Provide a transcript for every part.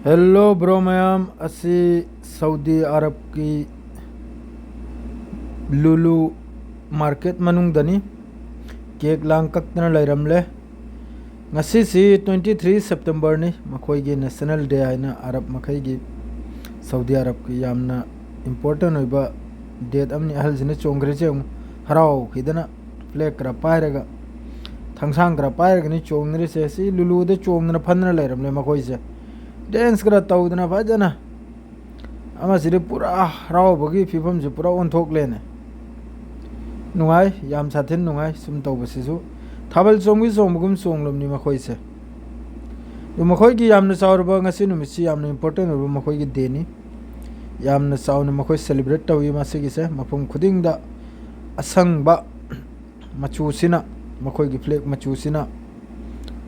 Hello bro ma'am असी Saudi Arab की Lulu market मनुंगदनी केक लांग कक्तना लैरमले ngasi 23 September ni मखोइगी नेशनल डे आइना अरब मखैगी सऊदी अरब की यामना इम्पोर्टेंट होइबा डेट अमनि अहलजिना चोंग्रे चेंग हराव खिदना फ्लैग करा पायरगा थंगसांग करा पायरगनी चोंगरे से सी लुलु दे चोंगना फनना लैरमले मखोइसे डांस करा तौदना फजना अमा सिरे पूरा हरावबगी फिफम से पूरा ओंथोक लेने नुंगाई याम साथिन नुंगाई सुम तौबसिसु थाबल चोंगी चोंबगुम चोंगलमनि मखोइसे दु मखोइगी यामना चावरबा ngasi नुमिसि यामना इम्पोर्टेंट होबा मखोइगी देनी यामना चावना मखोइ सेलिब्रेट तौई मासिगिसे मफम खुदिंगदा असंगबा मचुसिना मखोइगी फ्लैग मचुसिना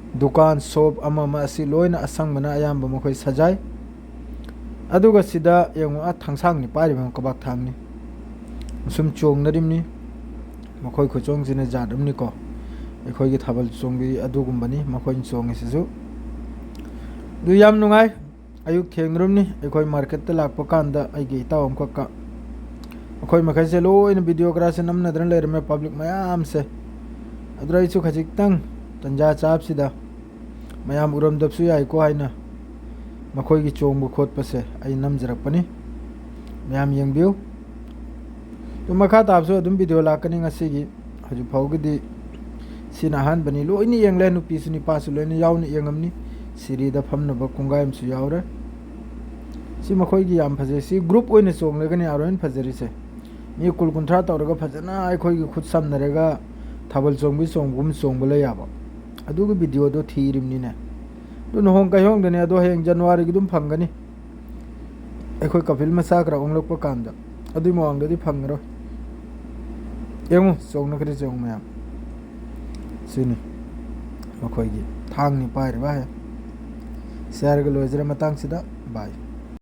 दुकान शॉप अमा मासी लोइना असंगमना अयाम मखोइ सजाय अदुगा सिदा यंगु आ थंगसांगनि पारिबा कबाक थांगनि सुम चोंगनरिमनि मखोइ खुचोंगसिना जादमनि को एखोइगी थाबल चोंगबि अदुगुम्बनी मखोइन चोंगिसिसु दु याम नुंगाई अयुक थेंगरुमनि एखोइ मार्केट ता लाकपा कांदा आइगे इताव अमखका मखोइ मखैसे लोइना वीडियोग्राफी नमनद्रन लेरमे पब्लिक मयाम से अदुराइसु खजिक्तंग तंजा चापसिदा मयाम उरमदबसु याइको हाइना मखोइगी चोंगबु खोटपसे आई नमजरकपनि मयाम यंगबिउ तो मखा ताबसु अदुम वीडियो लाकनि ngasiगी हजु फाउगदी सिना हान बनी लोइनि यंगले नुपीसु निपासु लोइनि याउनि यंगमनि सिरिदा फमनबा कुंगायमसु यावरे सि मखोइगी याम फजे सि ग्रुप ओइने चोंगलेगनि आरोइन फजरिसे मी कुल कुंथ्रा तौरगा फजना आइखोइगी खुद समनरेगा थाबल चोंगबि चोंगुम चोंगबले याबा अदुगी वीडियो दो थीरिमनिने दु नहोंग कहोंग दने अदो हेंग जनवरी गी दुम फंगनी एखोइ कपिल मसाकरा ओंगलकपा कांदा अदुइ मोंगदि फंगरो यंगु चोंगनखरि चोंग मयाम सिनि मखोइगी थांगनि पाइरबा है शेयर ग लोजरे मतंग सिदा बाय।